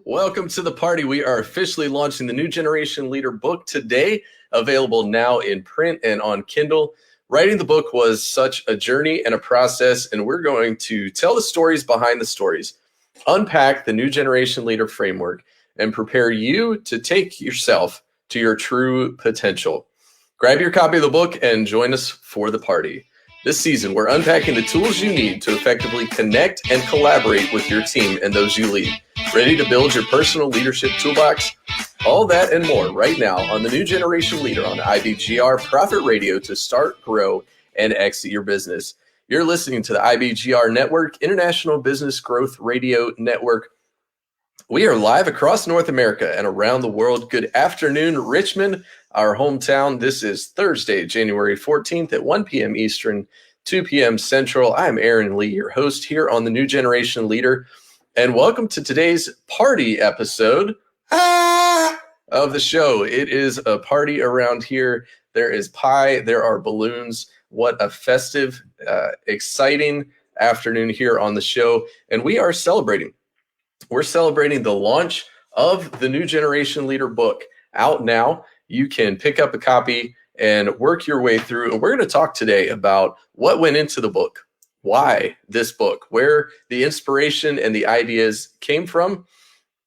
Welcome to the party. We are officially launching the New Generation Leader book today, available now in print and on Kindle. Writing the book was such a journey and a process, and we're going to tell the stories behind the stories, unpack the New Generation Leader framework, and prepare you to take yourself to your true potential. Grab your copy of the book and join us for the party. This season, we're unpacking the tools you need to effectively connect and collaborate with your team and those you lead. Ready to build your personal leadership toolbox? All that and more right now on the New Generation Leader on IBGR Profit Radio to start, grow, and exit your business. You're listening to the IBGR Network, International Business Growth Radio Network. We are live across North America and around the world. Good afternoon, Richmond, our hometown. This is Thursday, January 14th at 1 p.m. Eastern, 2 p.m. Central. I'm Aaron Lee, your host here on the New Generation Leader. And welcome to today's party episode of the show. It is a party around here. There is pie. There are balloons. What a festive, exciting afternoon here on the show. And we are celebrating. We're celebrating the launch of the New Generation Leader book out now. You can pick up a copy and work your way through. And we're going to talk today about what went into the book. Why this book, where the inspiration and the ideas came from,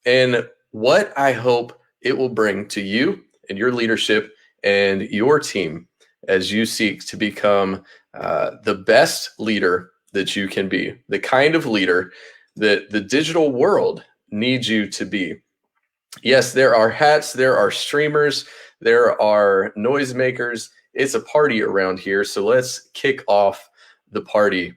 and what I hope it will bring to you and your leadership and your team as you seek to become the best leader that you can be, the kind of leader that the digital world needs you to be. Yes, there are hats, there are streamers, there are noisemakers. It's a party around here, so let's kick off the party.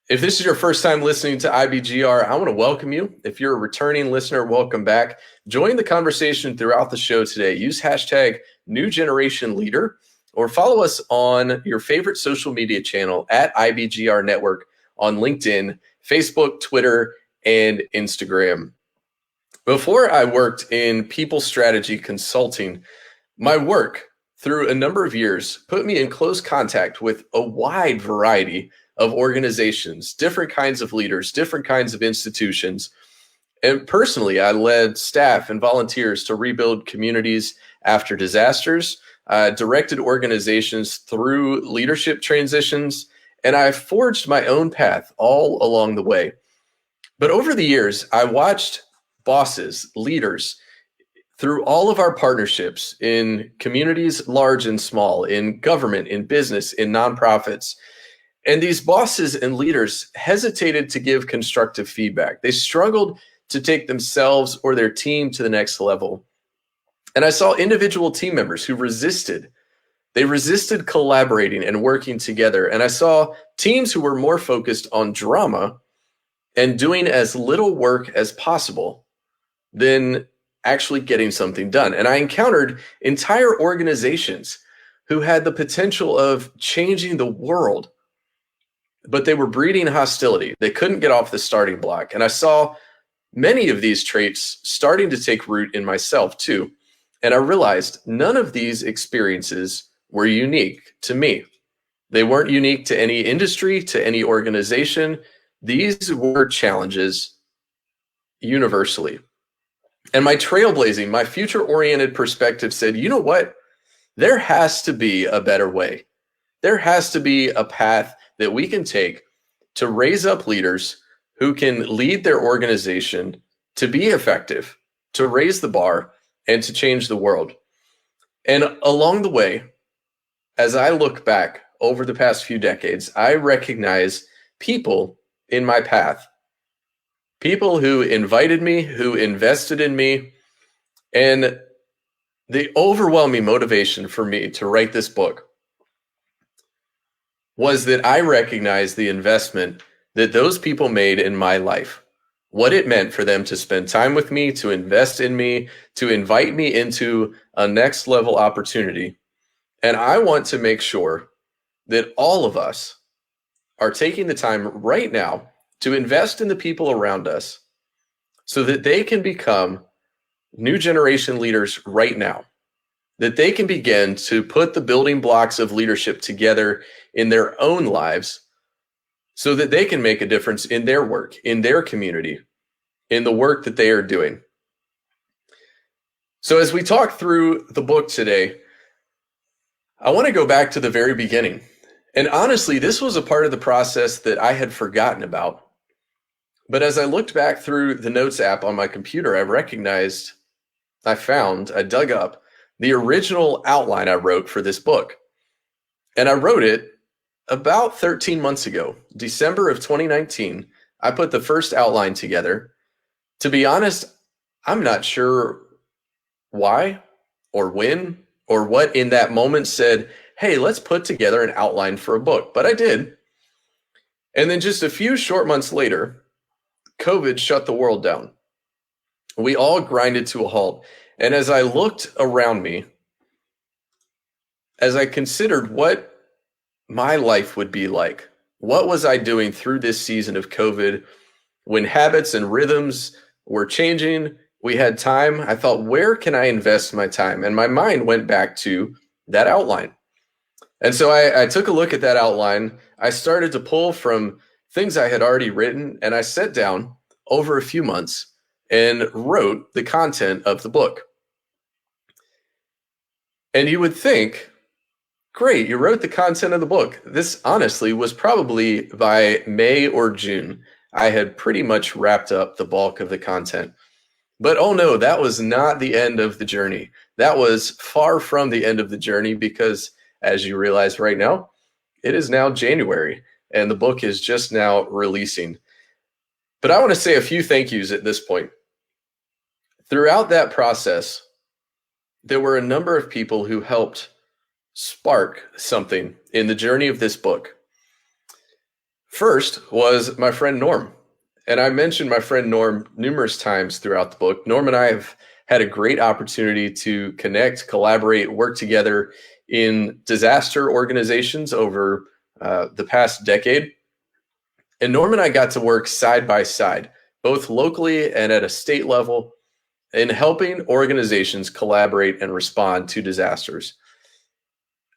If this is your first time listening to IBGR, I want to welcome you. If you're a returning listener, welcome back. Join the conversation throughout the show today. Use hashtag New Generation Leader or follow us on your favorite social media channel at IBGR Network on LinkedIn, Facebook, Twitter, and Instagram. Before I worked in people strategy consulting, my work through a number of years put me in close contact with a wide variety of organizations, different kinds of leaders, different kinds of institutions. And personally, I led staff and volunteers to rebuild communities after disasters, directed organizations through leadership transitions, and I forged my own path all along the way. But over the years, I watched bosses, leaders, through all of our partnerships in communities large and small, in government, in business, in nonprofits. And these bosses and leaders hesitated to give constructive feedback. They struggled to take themselves or their team to the next level. And I saw individual team members who resisted. They resisted collaborating and working together. And I saw teams who were more focused on drama and doing as little work as possible than actually getting something done. And I encountered entire organizations who had the potential of changing the world, but they were breeding hostility. They couldn't get off the starting block. And I saw many of these traits starting to take root in myself too. And I realized none of these experiences were unique to me. They weren't unique to any industry, to any organization. These were challenges universally. And my trailblazing, my future-oriented perspective said, you know what? There has to be a better way. There has to be a path that we can take to raise up leaders who can lead their organization to be effective, to raise the bar, and to change the world. And along the way, as I look back over the past few decades, I recognize people in my path, people who invited me, who invested in me, and the overwhelming motivation for me to write this book was that I recognized the investment that those people made in my life, what it meant for them to spend time with me, to invest in me, to invite me into a next level opportunity. And I want to make sure that all of us are taking the time right now to invest in the people around us so that they can become new generation leaders right now, that they can begin to put the building blocks of leadership together in their own lives so that they can make a difference in their work, in their community, in the work that they are doing. So as we talk through the book today, I want to go back to the very beginning. And honestly, this was a part of the process that I had forgotten about. But as I looked back through the Notes app on my computer, I dug up the original outline I wrote for this book. And I wrote it about 13 months ago, December of 2019. I put the first outline together. To be honest, I'm not sure why or when or what in that moment said, hey, let's put together an outline for a book. But I did. And then just a few short months later, COVID shut the world down. We all grinded to a halt. And as I looked around me, as I considered what my life would be like, what was I doing through this season of COVID when habits and rhythms were changing? We had time. I thought, where can I invest my time? And my mind went back to that outline. And so I took a look at that outline. I started to pull from things I had already written, and I sat down over a few months and wrote the content of the book. And you would think, great, you wrote the content of the book. This honestly was probably by May or June. I had pretty much wrapped up the bulk of the content. But oh no, that was not the end of the journey. That was far from the end of the journey because, as you realize right now, it is now January and the book is just now releasing. But I want to say a few thank yous at this point. Throughout that process, there were a number of people who helped spark something in the journey of this book. First was my friend Norm. And I mentioned my friend Norm numerous times throughout the book. Norm and I have had a great opportunity to connect, collaborate, work together in disaster organizations over the past decade. And Norm and I got to work side by side, both locally and at a state level, in helping organizations collaborate and respond to disasters.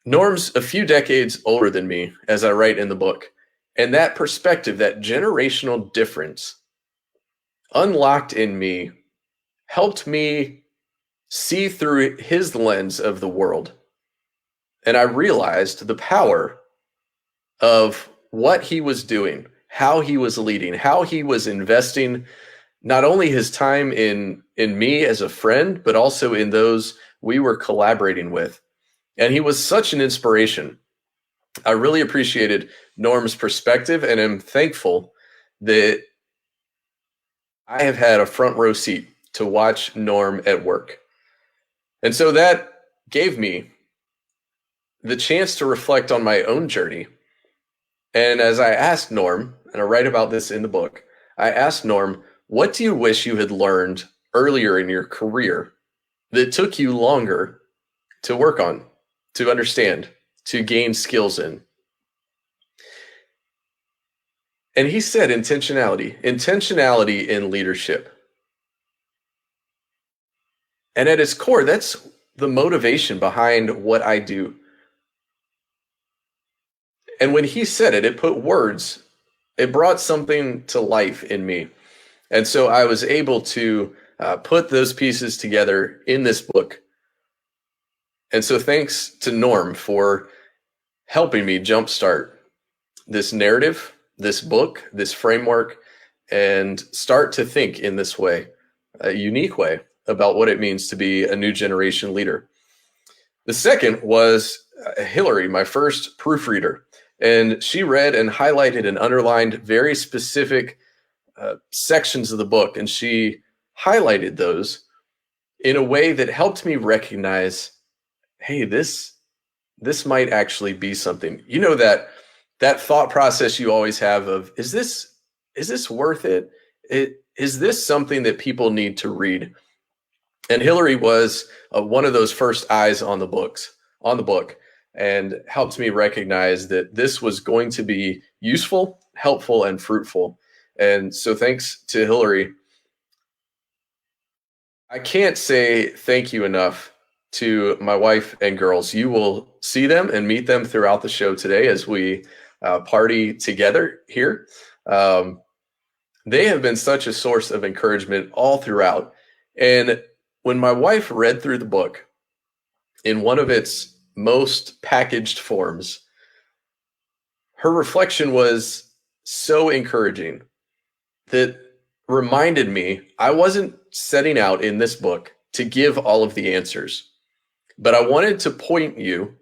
Norm's a few decades older than me, as I write in the book. And that perspective, that generational difference, unlocked in me, helped me see through his lens of the world. And I realized the power of what he was doing, how he was leading, how he was investing not only his time in me as a friend, but also in those we were collaborating with. And he was such an inspiration. I really appreciated Norm's perspective and am thankful that I have had a front row seat to watch Norm at work. And so that gave me the chance to reflect on my own journey. And as I asked Norm, and I write about this in the book, I asked Norm, what do you wish you had learned earlier in your career that took you longer to work on, to understand, to gain skills in? And he said intentionality in leadership. And at its core, that's the motivation behind what I do. And when he said it, it brought something to life in me. And so I was able to put those pieces together in this book. And so thanks to Norm for helping me jumpstart this narrative, this book, this framework, and start to think in this way, a unique way, about what it means to be a new generation leader. The second was Hillary, my first proofreader. And she read and highlighted and underlined very specific sections of the book. And she highlighted those in a way that helped me recognize, hey, this might actually be something. You know, that thought process you always have of, is this worth it? Is this something that people need to read? And Hillary was one of those first eyes on the book, and helped me recognize that this was going to be useful, helpful, and fruitful. And so thanks to Hillary. I can't say thank you enough to my wife and girls. You will see them and meet them throughout the show today as we party together here. They have been such a source of encouragement all throughout. And When my wife read through the book in one of its most packaged forms, her reflection was so encouraging that reminded me I wasn't setting out in this book to give all of the answers, but I wanted to point you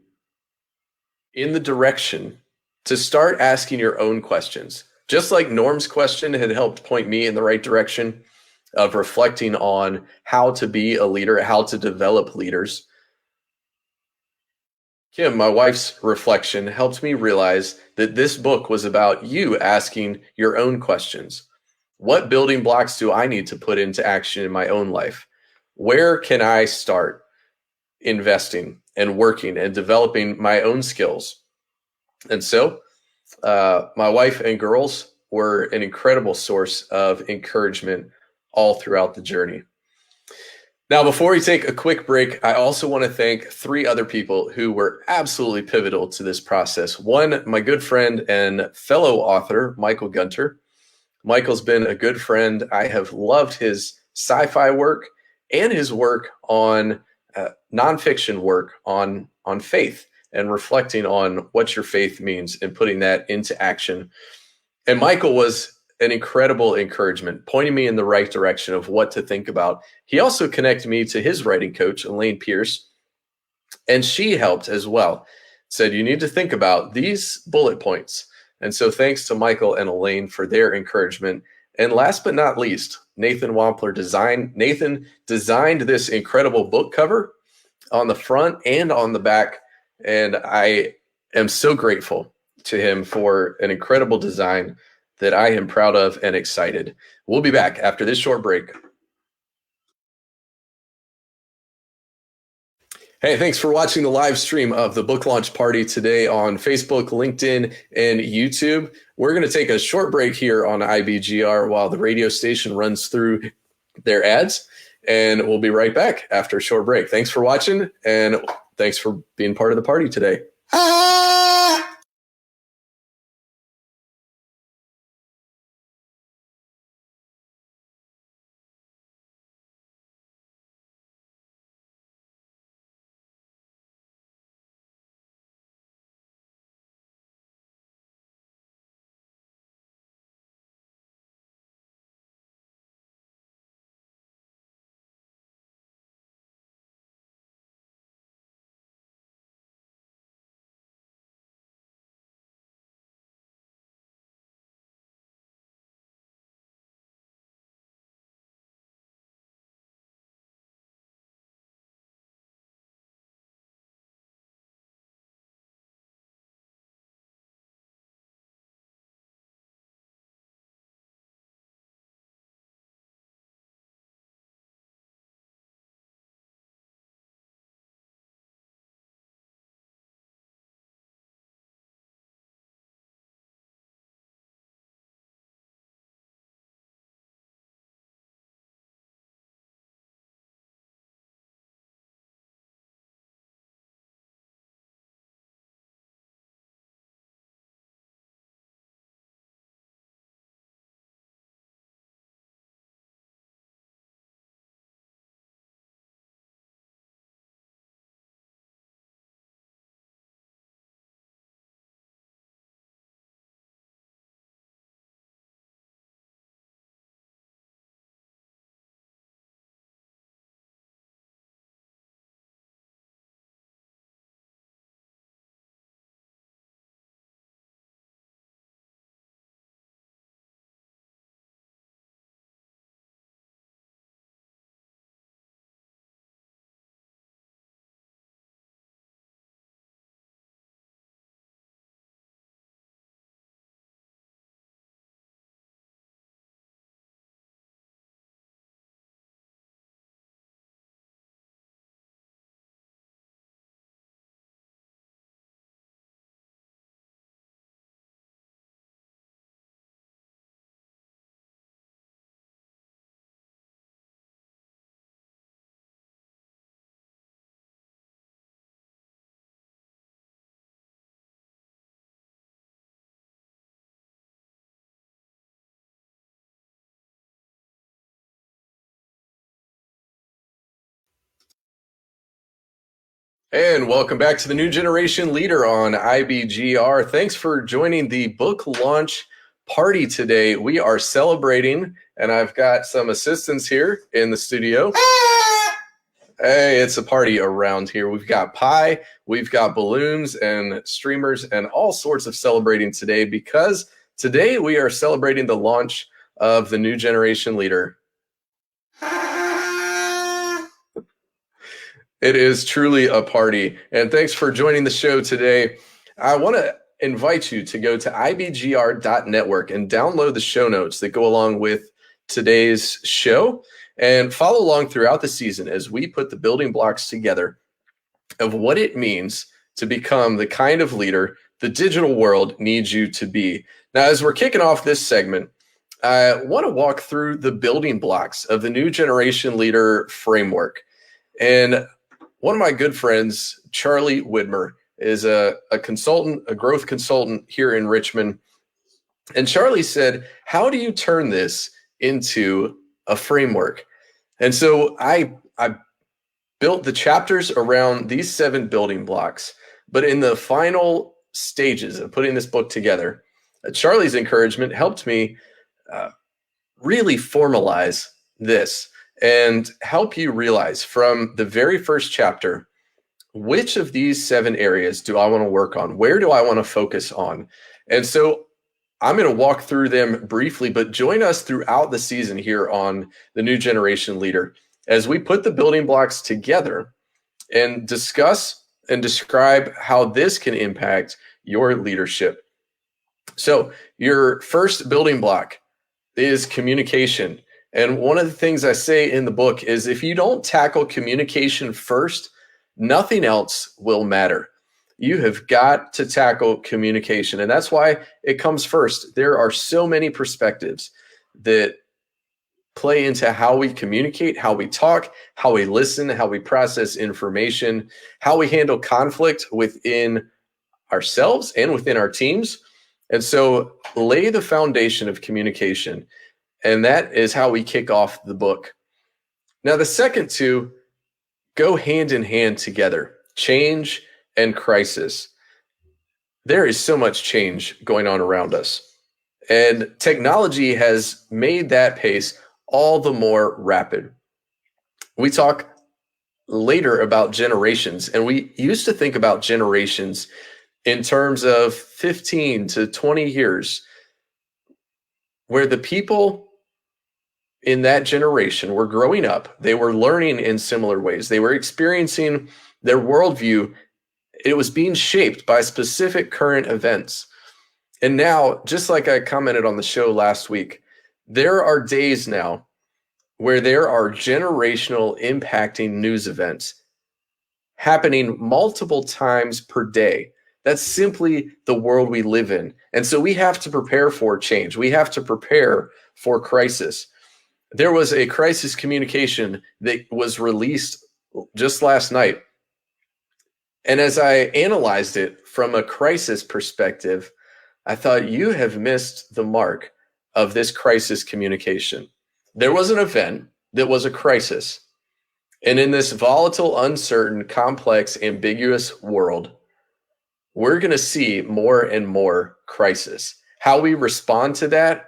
in the direction to start asking your own questions. Just like Norm's question had helped point me in the right direction of reflecting on how to be a leader, how to develop leaders. Kim, my wife's reflection helped me realize that this book was about you asking your own questions. What building blocks do I need to put into action in my own life? Where can I start investing and working and developing my own skills? And so, my wife and girls were an incredible source of encouragement all throughout the journey. Now, before we take a quick break, I also want to thank three other people who were absolutely pivotal to this process. One, my good friend and fellow author, Michael Gunter. Michael's been a good friend. I have loved his sci-fi work and his work on nonfiction work on faith and reflecting on what your faith means and putting that into action. And Michael was an incredible encouragement, pointing me in the right direction of what to think about. He also connected me to his writing coach, Elaine Pierce, and she helped as well. Said, you need to think about these bullet points. And so thanks to Michael and Elaine for their encouragement. And last but not least, Nathan Wampler designed this incredible book cover on the front and on the back. And I am so grateful to him for an incredible design that I am proud of and excited. We'll be back after this short break. Hey, thanks for watching the live stream of the book launch party today on Facebook, LinkedIn, and YouTube. We're going to take a short break here on IBGR while the radio station runs through their ads, and we'll be right back after a short break. Thanks for watching, and thanks for being part of the party today. And welcome back to the New Generation Leader on IBGR. Thanks for joining the book launch party today. We are celebrating, and I've got some assistants here in the studio. Hey, it's a party around here. We've got pie, we've got balloons and streamers and all sorts of celebrating today, because today we are celebrating the launch of the New Generation Leader. It is truly a party. And thanks for joining the show today. I want to invite you to go to ibgr.network and download the show notes that go along with today's show and follow along throughout the season as we put the building blocks together of what it means to become the kind of leader the digital world needs you to be. Now, as we're kicking off this segment, I want to walk through the building blocks of the New Generation Leader framework. And one of my good friends, Charlie Widmer, is a consultant, a growth consultant here in Richmond. And Charlie said, how do you turn this into a framework? And so I built the chapters around these 7 building blocks. But in the final stages of putting this book together, Charlie's encouragement helped me really formalize this and help you realize from the very first chapter, which of these 7 areas do I want to work on? Where do I want to focus on? And so I'm going to walk through them briefly, but join us throughout the season here on the New Generation Leader as we put the building blocks together and discuss and describe how this can impact your leadership. So your first building block is communication. And one of the things I say in the book is if you don't tackle communication first, nothing else will matter. You have got to tackle communication. And that's why it comes first. There are so many perspectives that play into how we communicate, how we talk, how we listen, how we process information, how we handle conflict within ourselves and within our teams. And so lay the foundation of communication. And that is how we kick off the book. Now, the second 2 go hand in hand together, change and crisis. There is so much change going on around us. And technology has made that pace all the more rapid. We talk later about generations, and we used to think about generations in terms of 15 to 20 years, where the people in that generation were growing up. They were learning in similar ways. They were experiencing their worldview. It was being shaped by specific current events. And now, just like I commented on the show last week, there are days now where there are generational impacting news events happening multiple times per day. That's simply the world we live in. And so we have to prepare for change. We have to prepare for crisis. There was a crisis communication that was released just last night. And as I analyzed it from a crisis perspective, I thought, you have missed the mark of this crisis communication. There was an event that was a crisis. And in this volatile, uncertain, complex, ambiguous world, we're going to see more and more crisis. How we respond to that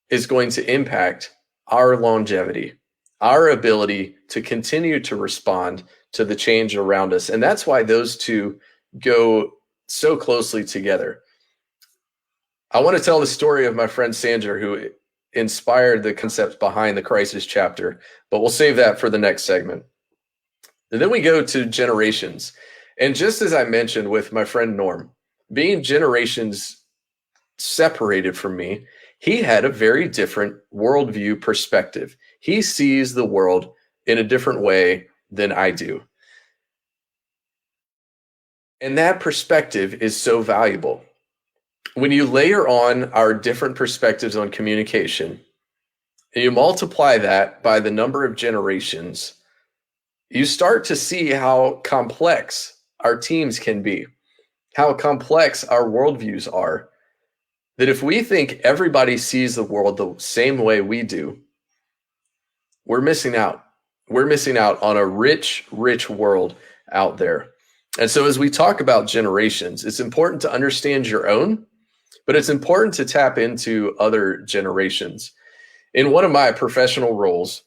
is going to impact our longevity, our ability to continue to respond to the change around us. And that's why those 2 go so closely together. I want to tell the story of my friend Sandra, who inspired the concepts behind the crisis chapter, but we'll save that for the next segment. And then we go to generations. And just as I mentioned with my friend Norm, being generations separated from me, he had a very different worldview perspective. He sees the world in a different way than I do. And that perspective is so valuable. When you layer on our different perspectives on communication, and you multiply that by the number of generations, you start to see how complex our teams can be, how complex our worldviews are. That if we think everybody sees the world the same way we do, we're missing out. We're missing out on a rich, rich world out there. And so as we talk about generations, it's important to understand your own, but it's important to tap into other generations. In one of my professional roles,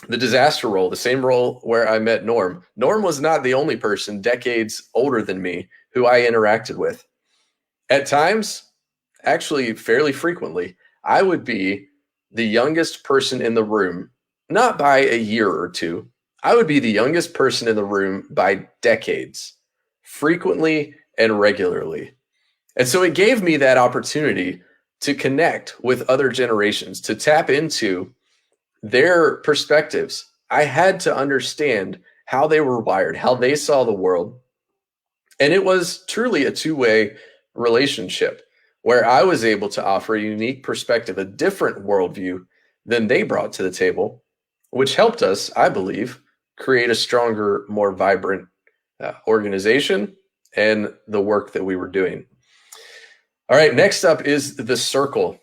the disaster role, the same role where I met Norm, Norm was not the only person decades older than me who I interacted with. At times, actually fairly frequently, I would be the youngest person in the room, not by a year or two. I would be the youngest person in the room by decades, frequently and regularly. And so it gave me that opportunity to connect with other generations, to tap into their perspectives. I had to understand how they were wired, how they saw the world. And it was truly a two-way relationship where I was able to offer a unique perspective, a different worldview than they brought to the table, which helped us, I believe, create a stronger, more vibrant organization and the work that we were doing. All right, next up is the circle.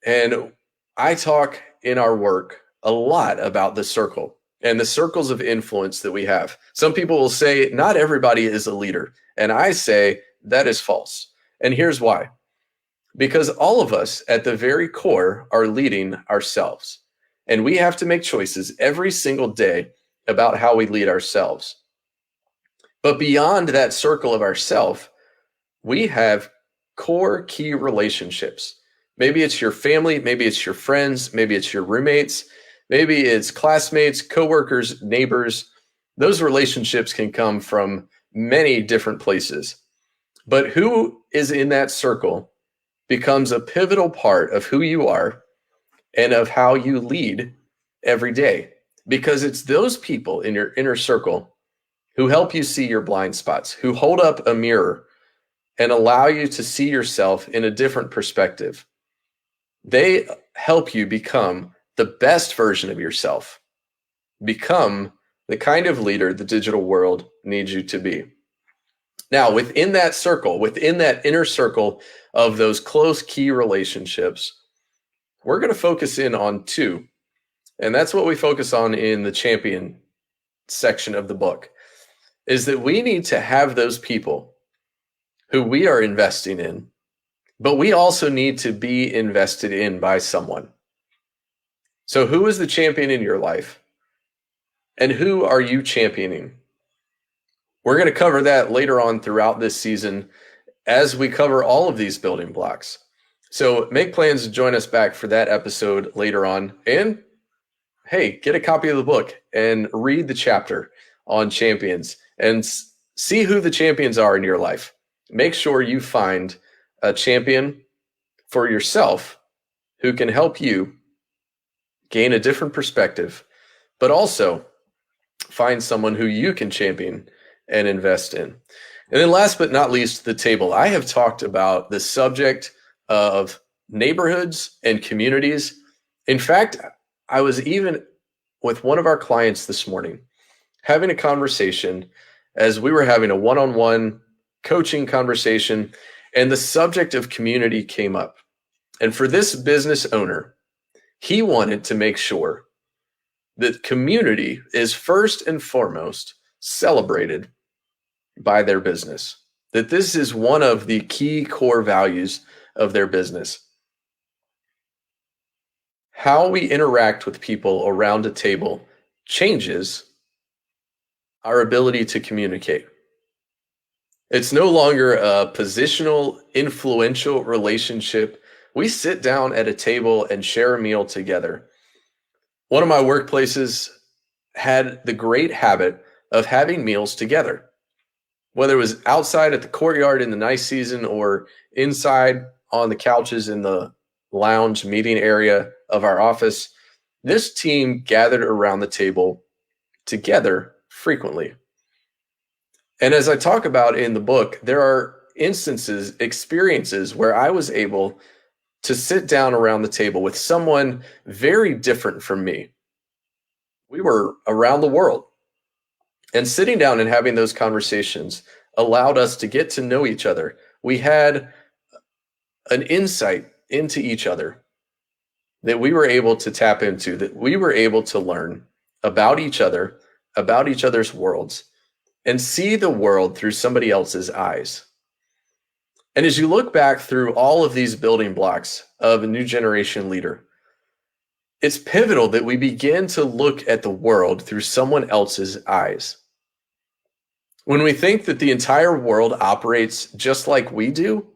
And I talk in our work a lot about the circle and the circles of influence that we have. Some people will say not everybody is a leader, and I say that is false. And here's why. Because all of us at the very core are leading ourselves. And we have to make choices every single day about how we lead ourselves. But beyond that circle of ourself, we have core key relationships. Maybe it's your family, maybe it's your friends, maybe it's your roommates, maybe it's classmates, coworkers, neighbors. Those relationships can come from many different places. But who is in that circle becomes a pivotal part of who you are and of how you lead every day. Because it's those people in your inner circle who help you see your blind spots, who hold up a mirror and allow you to see yourself in a different perspective. They help you become the best version of yourself, become the kind of leader the digital world needs you to be. Now, within that circle, within that inner circle of those close key relationships, we're going to focus in on two. And that's what we focus on in the champion section of the book, is that we need to have those people who we are investing in, but we also need to be invested in by someone. So who is the champion in your life? And who are you championing? We're going to cover that later on throughout this season as we cover all of these building blocks. So make plans to join us back for that episode later on. And hey, get a copy of the book and read the chapter on champions and see who the champions are in your life. Make sure you find a champion for yourself who can help you gain a different perspective, but also find someone who you can champion and invest in. And then last but not least, the table. I have talked about the subject of neighborhoods and communities. In fact, I was even with one of our clients this morning having a conversation as we were having a one-on-one coaching conversation, and the subject of community came up. And for this business owner, he wanted to make sure that community is first and foremost celebrated by their business, that this is one of the key core values of their business. How we interact with people around a table changes our ability to communicate. It's no longer a positional, influential relationship. We sit down at a table and share a meal together. One of my workplaces had the great habit of having meals together, whether it was outside at the courtyard in the nice season or inside on the couches in the lounge meeting area of our office. This team gathered around the table together frequently. And as I talk about in the book, there are instances, experiences where I was able to sit down around the table with someone very different from me. We were around the world. And sitting down and having those conversations allowed us to get to know each other. We had an insight into each other that we were able to tap into, that we were able to learn about each other, about each other's worlds, and see the world through somebody else's eyes. And as you look back through all of these building blocks of a new generation leader, it's pivotal that we begin to look at the world through someone else's eyes. When we think that the entire world operates just like we do,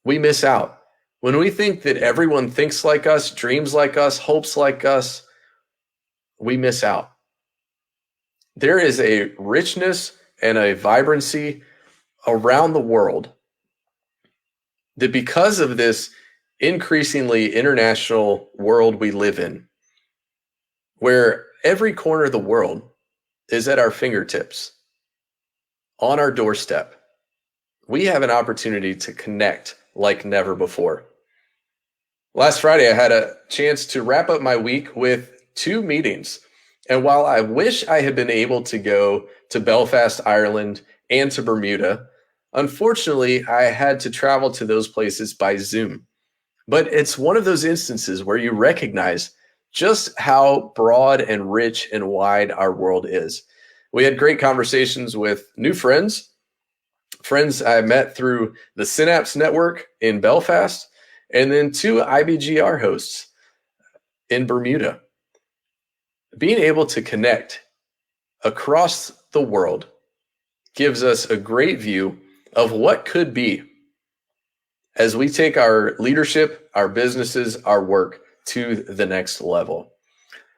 we miss out. When we think that everyone thinks like us, dreams like us, hopes like us, we miss out. There is a richness and a vibrancy around the world that, because of this increasingly international world we live in, where every corner of the world is at our fingertips, on our doorstep, we have an opportunity to connect like never before. Last Friday, I had a chance to wrap up my week with 2 meetings. And while I wish I had been able to go to Belfast, Ireland, and to Bermuda, unfortunately, I had to travel to those places by Zoom. But it's one of those instances where you recognize just how broad and rich and wide our world is. We had great conversations with new friends I met through the Synapse Network in Belfast, and then 2 IBGR hosts in Bermuda. Being able to connect across the world gives us a great view of what could be as we take our leadership, our businesses, our work to the next level.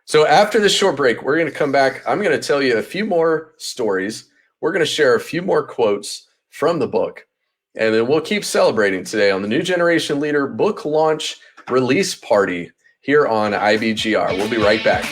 So after this short break, we're going to come back. I'm going to tell you a few more stories. We're going to share a few more quotes from the book. And then we'll keep celebrating today on the New Generation Leader book launch release party here on IBGR. We'll be right back.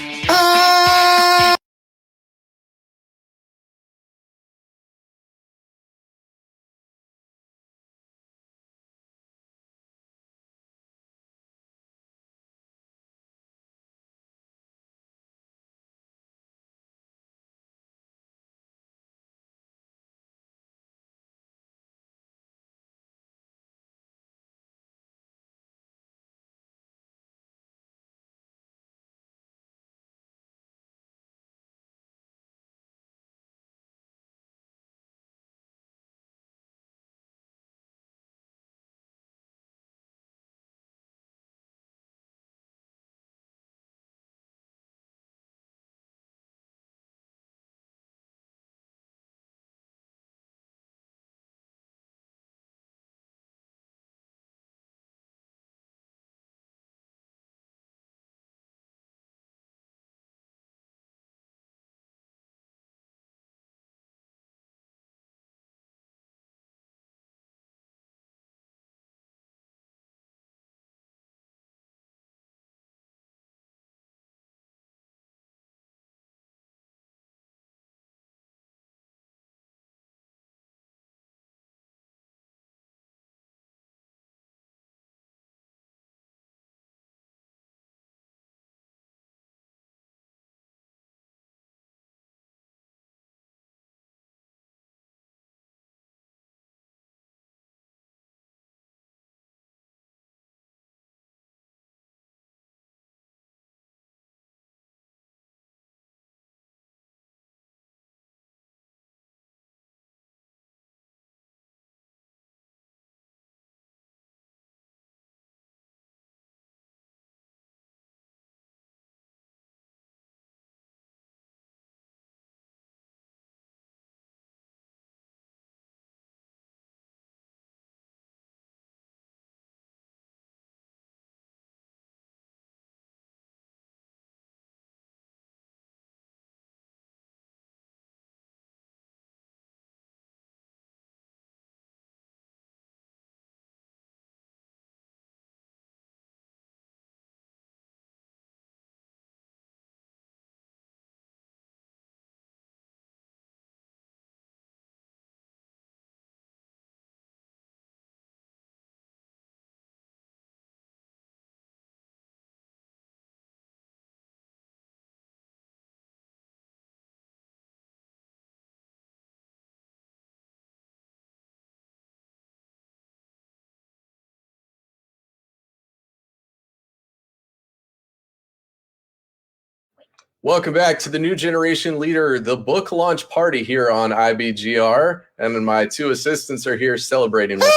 Welcome back to the New Generation Leader, the book launch party here on IBGR. And my two assistants are here celebrating with me.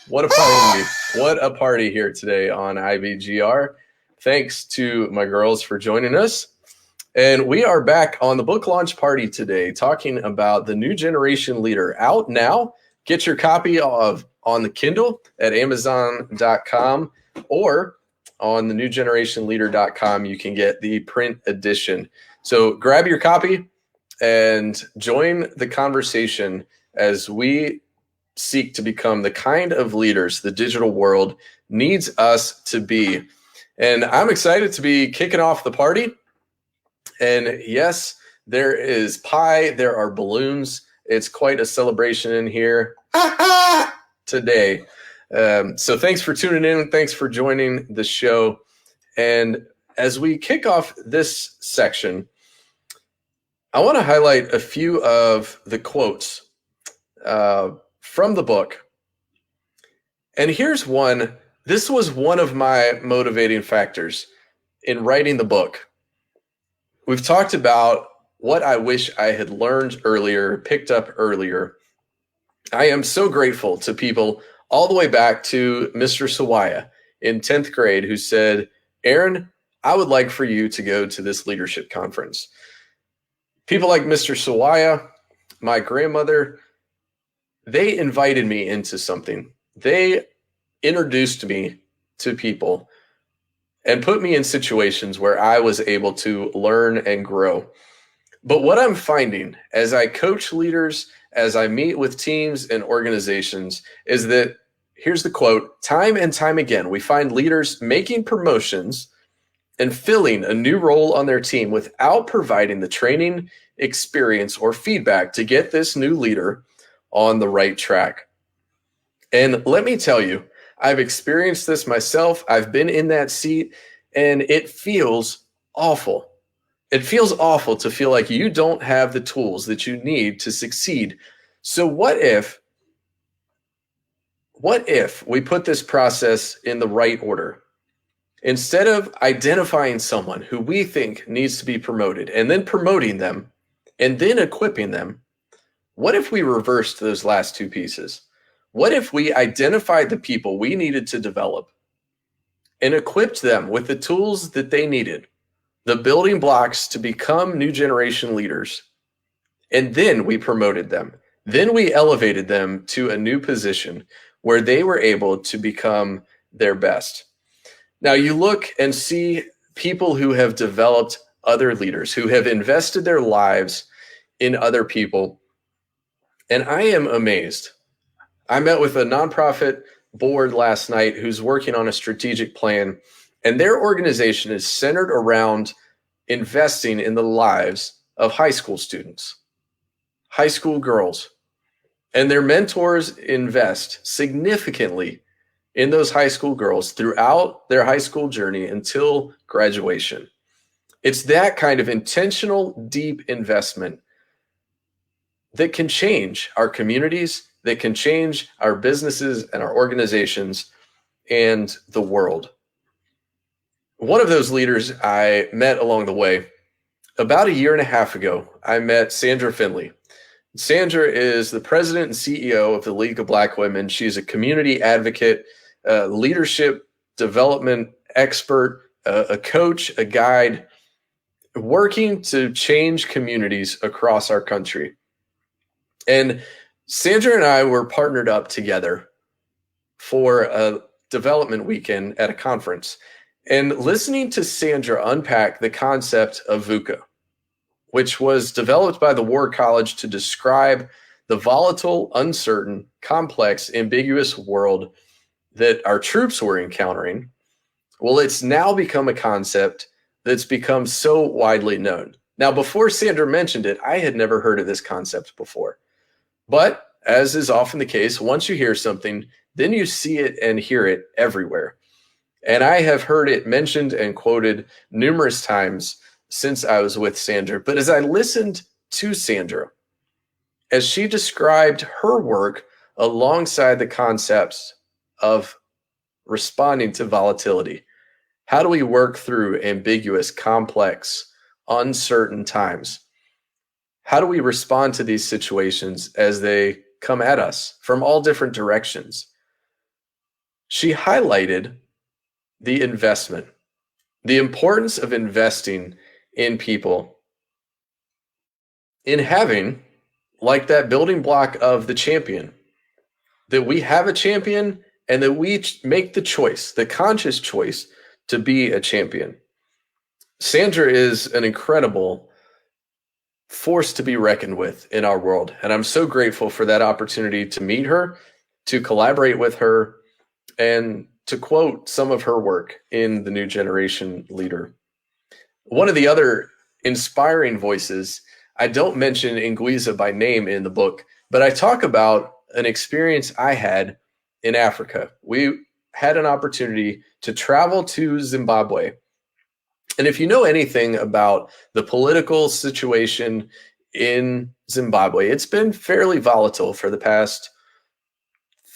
What a party. What a party here today on IBGR. Thanks to my girls for joining us. And we are back on the book launch party today talking about the New Generation Leader, out now. Get your copy of on the Kindle at Amazon.com or on the newgenerationleader.com. You can get the print edition. So grab your copy and join the conversation as we seek to become the kind of leaders the digital world needs us to be. And I'm excited to be kicking off the party. And yes, there is pie, there are balloons. It's quite a celebration in here today. So thanks for tuning in. Thanks for joining the show. And as we kick off this section, I want to highlight a few of the quotes from the book. And here's one. This was one of my motivating factors in writing the book. We've talked about what I wish I had learned earlier, picked up earlier. I am so grateful to people all the way back to Mr. Sawaya in 10th grade who said, Aaron, I would like for you to go to this leadership conference. People like Mr. Sawaya, my grandmother, they invited me into something. They introduced me to people and put me in situations where I was able to learn and grow. But what I'm finding as I coach leaders, as I meet with teams and organizations, is that, here's the quote, time and time again, we find leaders making promotions and filling a new role on their team without providing the training, experience, or feedback to get this new leader on the right track. And let me tell you, I've experienced this myself. I've been in that seat, and it feels awful. It feels awful to feel like you don't have the tools that you need to succeed. So what if we put this process in the right order? Instead of identifying someone who we think needs to be promoted and then promoting them and then equipping them, what if we reversed those last two pieces? What if we identified the people we needed to develop and equipped them with the tools that they needed, the building blocks to become new generation leaders, and then we promoted them? Then we elevated them to a new position where they were able to become their best. Now you look and see people who have developed other leaders, who have invested their lives in other people, and I am amazed. I met with a nonprofit board last night who's working on a strategic plan, and their organization is centered around investing in the lives of high school students, high school girls, and their mentors invest significantly in those high school girls throughout their high school journey until graduation. It's that kind of intentional, deep investment that can change our communities, that can change our businesses and our organizations and the world. One of those leaders I met along the way, about a year and a half ago, I met Sandra Finley. Sandra is the president and CEO of the League of Black Women. She's a community advocate, leadership development expert, a coach, a guide, working to change communities across our country. And Sandra and I were partnered up together for a development weekend at a conference. And listening to Sandra unpack the concept of VUCA, which was developed by the War College to describe the volatile, uncertain, complex, ambiguous world that our troops were encountering, well, it's now become a concept that's become so widely known. Now, before Sandra mentioned it, I had never heard of this concept before. But as is often the case, once you hear something, then you see it and hear it everywhere. And I have heard it mentioned and quoted numerous times since I was with Sandra. But as I listened to Sandra, as she described her work alongside the concepts of responding to volatility? How do we work through ambiguous, complex, uncertain times? How do we respond to these situations as they come at us from all different directions? She highlighted the investment, the importance of investing in people, in having like that building block of the champion, that we have a champion and that we make the choice, the conscious choice to be a champion. Sandra is an incredible force to be reckoned with in our world. And I'm so grateful for that opportunity to meet her, to collaborate with her, and to quote some of her work in The New Generation Leader. One of the other inspiring voices, I don't mention Ngwiza by name in the book, but I talk about an experience I had in Africa. We had an opportunity to travel to Zimbabwe. And if you know anything about the political situation in Zimbabwe, it's been fairly volatile for the past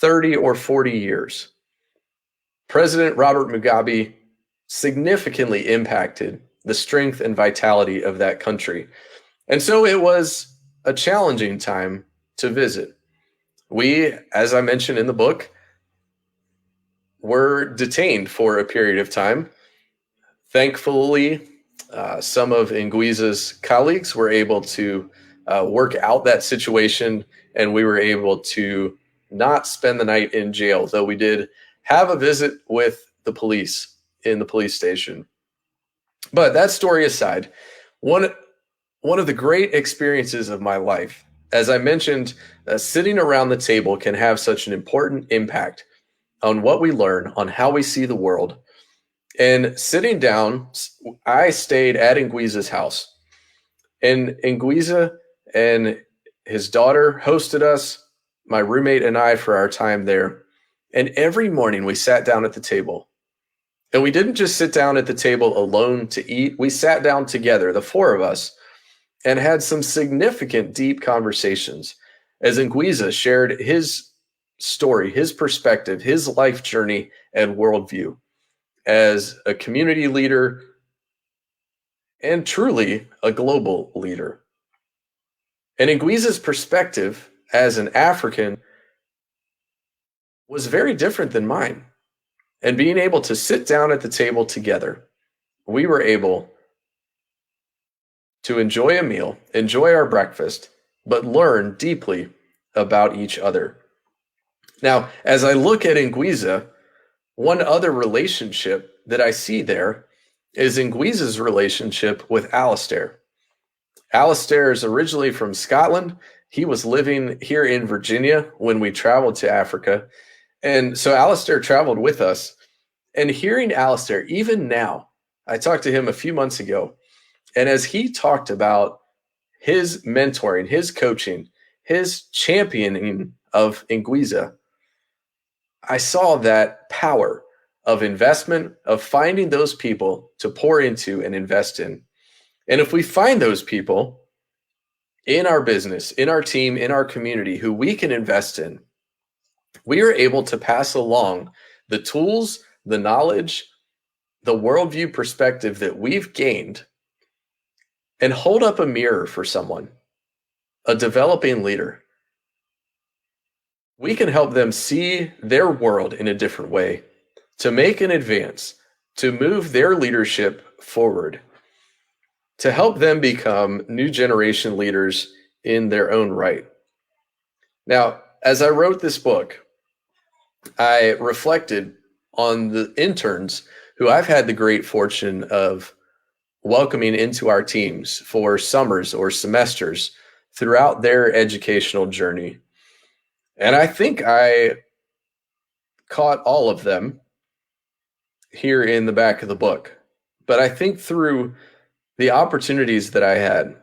30 or 40 years. President Robert Mugabe significantly impacted the strength and vitality of that country. And so it was a challenging time to visit. We, as I mentioned in the book, were detained for a period of time. Thankfully, some of Ngwiza's colleagues were able to work out that situation, and we were able to not spend the night in jail, though we did have a visit with the police in the police station. But that story aside, one of the great experiences of my life, as I mentioned, sitting around the table can have such an important impact on what we learn, on how we see the world. And sitting down, I stayed at Ngwiza's house. And Ngwiza and his daughter hosted us, my roommate and I, for our time there. And every morning we sat down at the table. And we didn't just sit down at the table alone to eat. We sat down together, the four of us, and had some significant, deep conversations as Ngwiza shared his story, his perspective, his life journey and worldview as a community leader and truly a global leader. And Ngwiza's perspective as an African was very different than mine. And being able to sit down at the table together, we were able to enjoy a meal, enjoy our breakfast, but learn deeply about each other. Now, as I look at Ngwiza, one other relationship that I see there is Ngwiza's relationship with Alistair. Alistair is originally from Scotland. He was living here in Virginia when we traveled to Africa. And so Alistair traveled with us. And hearing Alistair, even now, I talked to him a few months ago, and as he talked about his mentoring, his coaching, his championing of Ngwiza, I saw that power of investment, of finding those people to pour into and invest in. And if we find those people in our business, in our team, in our community, who we can invest in, we are able to pass along the tools, the knowledge, the worldview perspective that we've gained and hold up a mirror for someone, a developing leader. We can help them see their world in a different way, to make an advance, to move their leadership forward, to help them become new generation leaders in their own right. Now, as I wrote this book, I reflected on the interns who I've had the great fortune of welcoming into our teams for summers or semesters throughout their educational journey. And I think I caught all of them here in the back of the book. But I think through the opportunities that I had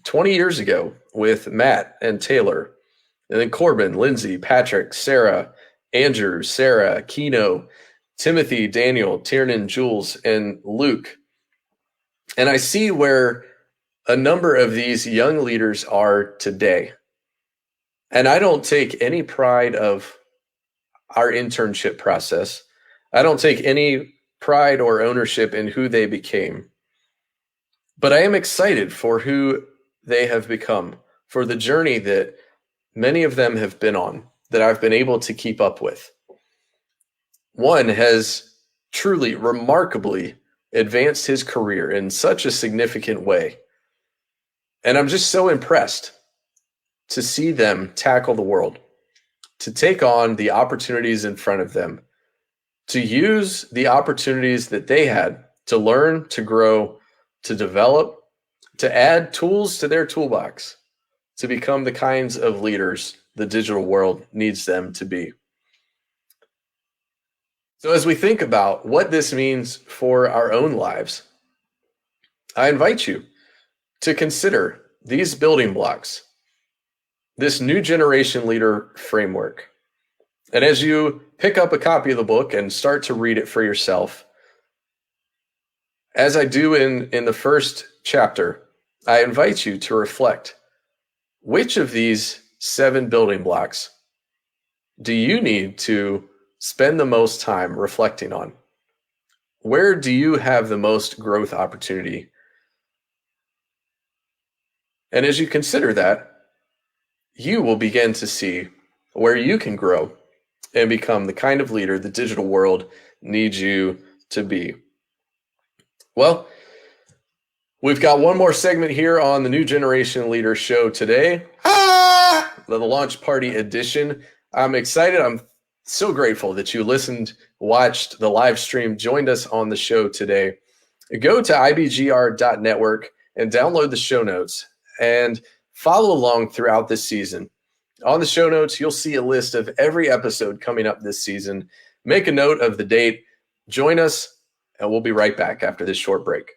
20 years ago with Matt and Taylor, and then Corbin, Lindsay, Patrick, Sarah, Andrew, Sarah, Keno, Timothy, Daniel, Tiernan, Jules, and Luke. And I see where a number of these young leaders are today. And I don't take any pride of our internship process. I don't take any pride or ownership in who they became, but I am excited for who they have become, for the journey that many of them have been on that I've been able to keep up with. One has truly, remarkably advanced his career in such a significant way. And I'm just so impressed to see them tackle the world, to take on the opportunities in front of them, to use the opportunities that they had to learn, to grow, to develop, to add tools to their toolbox, to become the kinds of leaders the digital world needs them to be. So, as we think about what this means for our own lives, I invite you to consider these building blocks, this new generation leader framework. And as you pick up a copy of the book and start to read it for yourself, as I do in the first chapter, I invite you to reflect, which of these 7 building blocks do you need to spend the most time reflecting on? Where do you have the most growth opportunity? And as you consider that, you will begin to see where you can grow and become the kind of leader the digital world needs you to be. Well, we've got one more segment here on the New Generation Leader Show today, the Launch Party Edition. I'm excited. I'm so grateful that you listened, watched the live stream, joined us on the show today. Go to ibgr.network and download the show notes and follow along throughout this season. On the show notes, you'll see a list of every episode coming up this season. Make a note of the date, join us, and we'll be right back after this short break.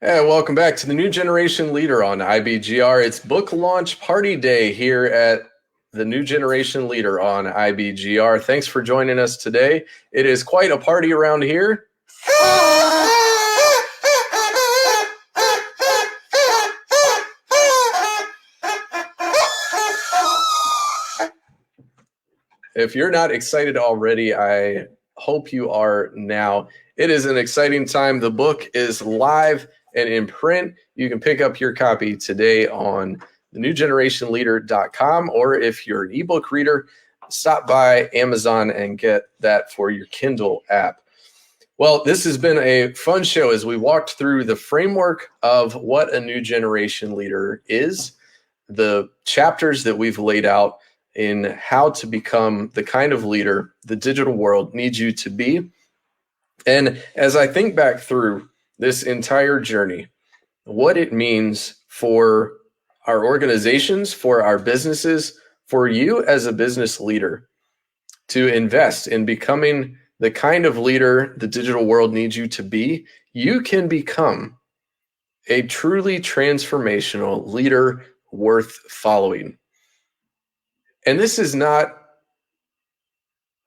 And welcome back to the New Generation Leader on IBGR. It's book launch party day here at the New Generation Leader on IBGR. Thanks for joining us today. It is quite a party around here. If you're not excited already, I hope you are now. It is an exciting time. The book is live and in print. You can pick up your copy today on thenewgenerationleader.com, or if you're an ebook reader, stop by Amazon and get that for your Kindle app. Well, this has been a fun show as we walked through the framework of what a new generation leader is, the chapters that we've laid out in how to become the kind of leader the digital world needs you to be. And as I think back through this entire journey, what it means for our organizations, for our businesses, for you as a business leader to invest in becoming the kind of leader the digital world needs you to be, you can become a truly transformational leader worth following. And this is not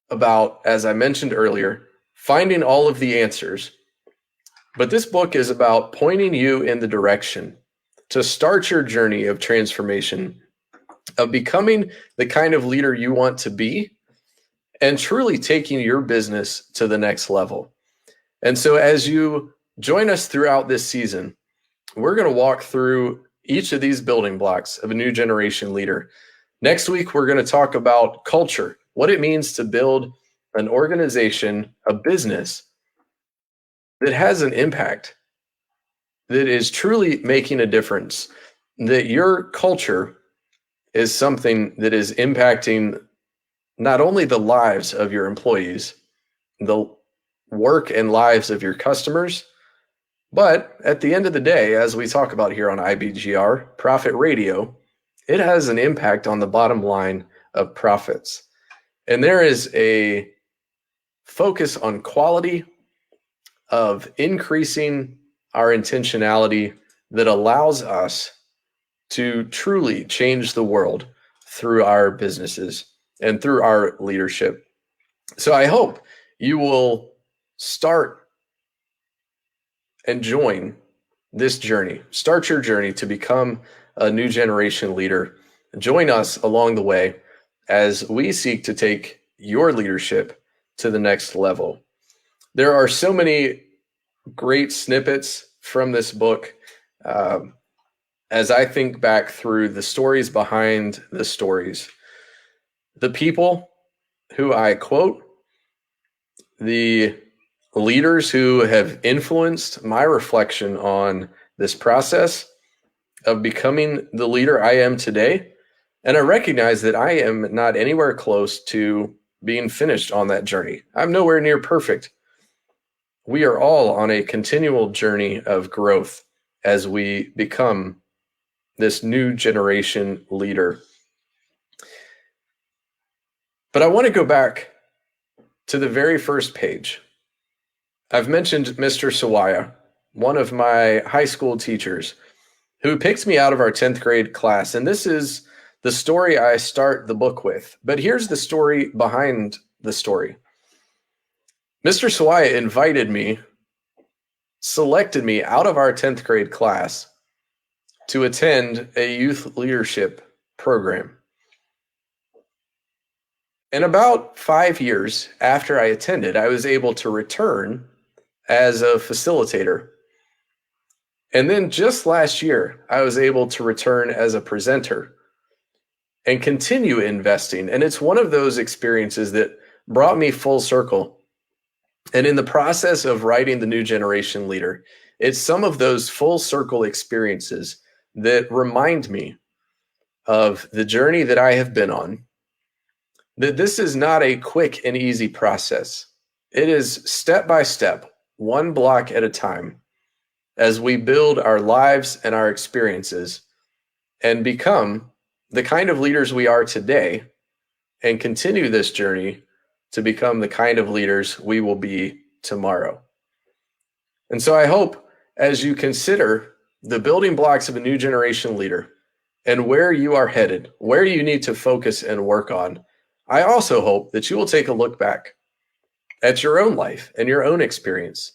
about, as I mentioned earlier, finding all of the answers, but this book is about pointing you in the direction to start your journey of transformation, of becoming the kind of leader you want to be, and truly taking your business to the next level. And so as you join us throughout this season, we're going to walk through each of these building blocks of a new generation leader. Next week, we're going to talk about culture, what it means to build an organization, a business that has an impact, that is truly making a difference, that your culture is something that is impacting not only the lives of your employees, the work and lives of your customers, but at the end of the day, as we talk about here on IBGR, Profit Radio, it has an impact on the bottom line of profits. And there is a focus on quality, of increasing our intentionality that allows us to truly change the world through our businesses and through our leadership. So I hope you will start and join this journey. Start your journey to become a new generation leader. Join us along the way as we seek to take your leadership to the next level. There are so many great snippets from this book. As I think back through the stories behind the stories, the people who I quote, the leaders who have influenced my reflection on this process of becoming the leader I am today. And I recognize that I am not anywhere close to being finished on that journey. I'm nowhere near perfect. We are all on a continual journey of growth as we become this new generation leader. But I want to go back to the very first page. I've mentioned Mr. Sawaya, one of my high school teachers, who picked me out of our 10th grade class. And this is the story I start the book with. But here's the story behind the story. Mr. Sawaya invited me, selected me out of our 10th grade class to attend a youth leadership program. And about 5 years after I attended, I was able to return as a facilitator. And then just last year, I was able to return as a presenter and continue investing. And it's one of those experiences that brought me full circle. And in the process of writing The New Generation Leader, it's some of those full circle experiences that remind me of the journey that I have been on, that this is not a quick and easy process. It is step by step, one block at a time, as we build our lives and our experiences and become the kind of leaders we are today and continue this journey to become the kind of leaders we will be tomorrow. And so I hope as you consider the building blocks of a new generation leader and where you are headed, where you need to focus and work on, I also hope that you will take a look back at your own life and your own experience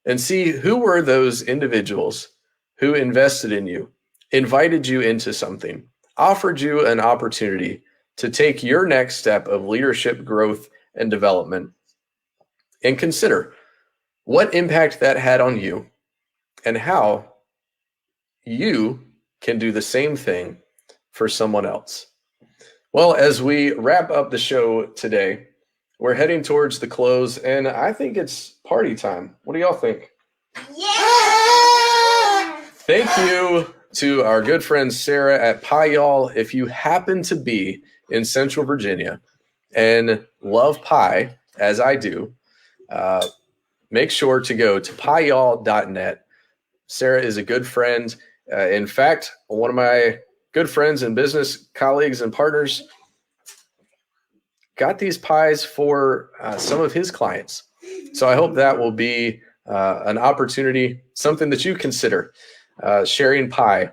and see who were those individuals who invested in you, invited you into something, offered you an opportunity to take your next step of leadership growth and development, and consider what impact that had on you and how you can do the same thing for someone else. Well, as we wrap up the show today, we're heading towards the close, and I think it's party time. What do y'all think? Yeah! Thank you to our good friend Sarah at Pie Y'all. If you happen to be in Central Virginia and love pie, as I do, make sure to go to pieyall.net. Sarah is a good friend. In fact, one of my good friends and business colleagues and partners got these pies for some of his clients. So I hope that will be an opportunity, something that you consider sharing pie.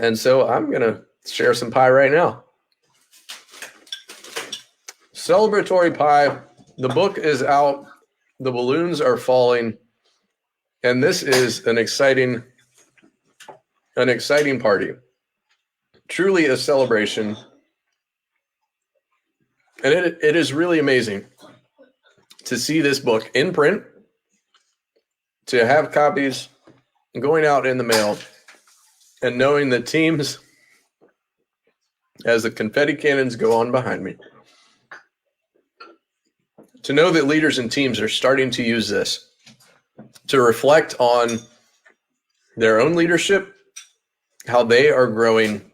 And so I'm going to share some pie right now. Celebratory pie. The book is out. The balloons are falling. And this is an exciting party. Truly a celebration. And it is really amazing to see this book in print, to have copies going out in the mail, and knowing that teams, as the confetti cannons go on behind me, to know that leaders and teams are starting to use this to reflect on their own leadership, how they are growing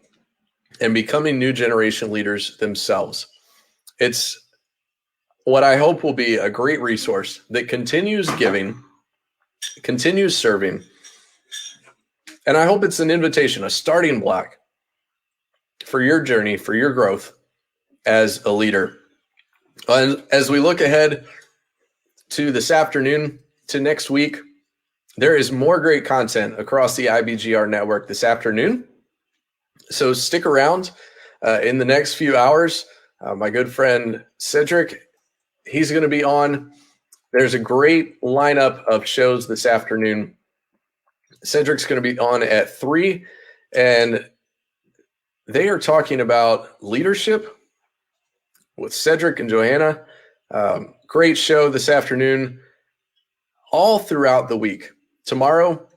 and becoming new generation leaders themselves. It's what I hope will be a great resource that continues giving, continues serving, and I hope it's an invitation, a starting block for your journey, for your growth as a leader. And as we look ahead to this afternoon, to next week, there is more great content across the IBGR network this afternoon. So stick around in the next few hours. My good friend Cedric, he's going to be on. There's a great lineup of shows this afternoon. Cedric's going to be on at 3, and they are talking about leadership with Cedric and Johanna. Great show this afternoon, all throughout the week. Tomorrow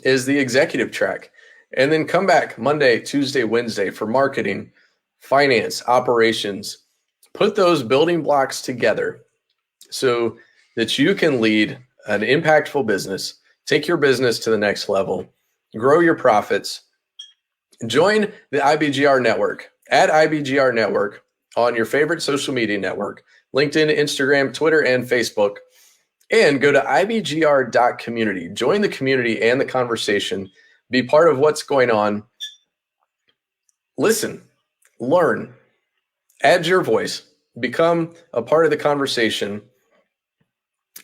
is the executive track, and then come back Monday, Tuesday, Wednesday for marketing, finance, operations. Put those building blocks together so that you can lead an impactful business, take your business to the next level, grow your profits. Join the IBGR network at IBGR Network on your favorite social media network, LinkedIn, Instagram, Twitter, and Facebook. And go to ibgr.community. Join the community and the conversation. Be part of what's going on. Listen, learn, add your voice, become a part of the conversation,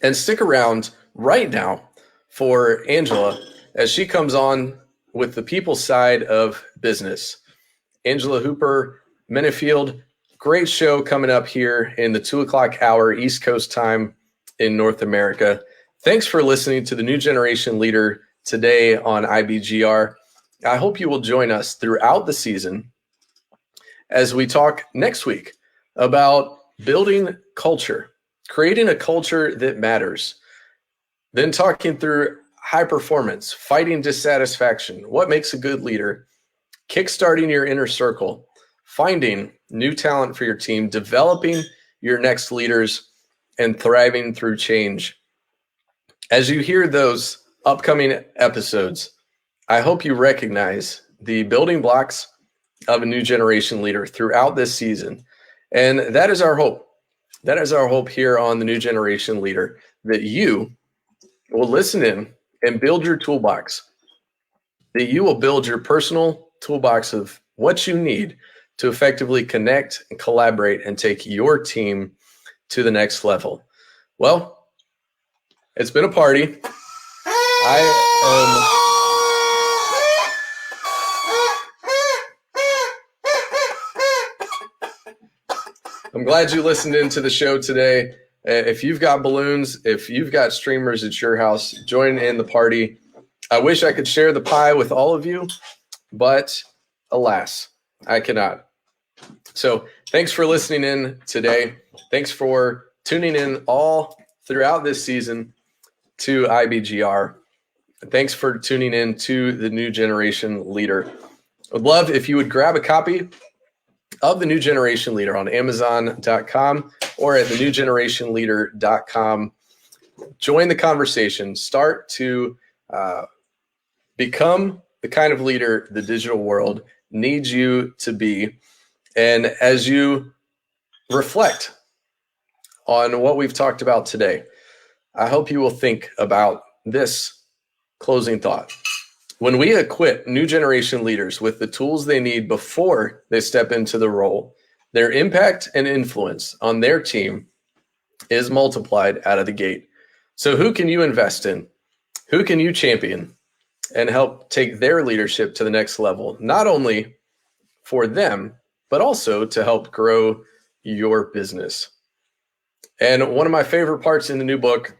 and stick around right now for Angela as she comes on with the people side of business. Angela Hooper, Minifield, great show coming up here in the 2:00 hour East Coast time in North America. Thanks for listening to the New Generation Leader today on IBGR. I hope you will join us throughout the season as we talk next week about building culture, creating a culture that matters, then talking through high performance, fighting dissatisfaction, what makes a good leader, kickstarting your inner circle, finding new talent for your team, developing your next leaders, and thriving through change. As you hear those upcoming episodes, I hope you recognize the building blocks of a new generation leader throughout this season. And that is our hope. That is our hope here on the New Generation Leader, that you will listen in and build your toolbox, that you will build your personal toolbox of what you need to effectively connect and collaborate and take your team to the next level. Well, it's been a party. I'm glad you listened into the show today. If you've got balloons, if you've got streamers at your house, join in the party. I wish I could share the pie with all of you, but alas, I cannot. So thanks for listening in today. Thanks for tuning in all throughout this season to IBGR. Thanks for tuning in to the New Generation Leader. I'd love if you would grab a copy of the New Generation Leader on Amazon.com or at thenewgenerationleader.com. Join the conversation. Start to become the kind of leader the digital world needs you to be. And as you reflect on what we've talked about today, I hope you will think about this closing thought. When we equip new generation leaders with the tools they need before they step into the role, their impact and influence on their team is multiplied out of the gate. So who can you invest in? Who can you champion and help take their leadership to the next level, not only for them, but also to help grow your business? And one of my favorite parts in the new book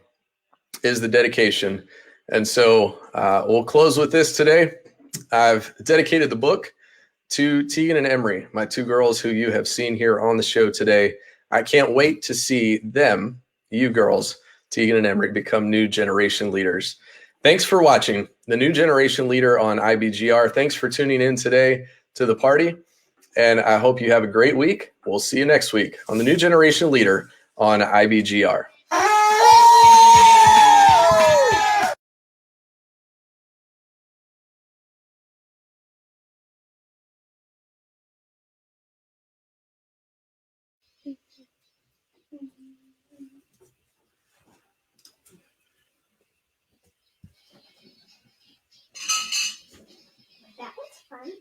is the dedication. And so we'll close with this today. I've dedicated the book to Tegan and Emery, my two girls who you have seen here on the show today. I can't wait to see them, you girls, Tegan and Emery, become new generation leaders. Thanks for watching the New Generation Leader on IBGR. Thanks for tuning in today to the party. And I hope you have a great week. We'll see you next week on the New Generation Leader on IBGR. That was fun.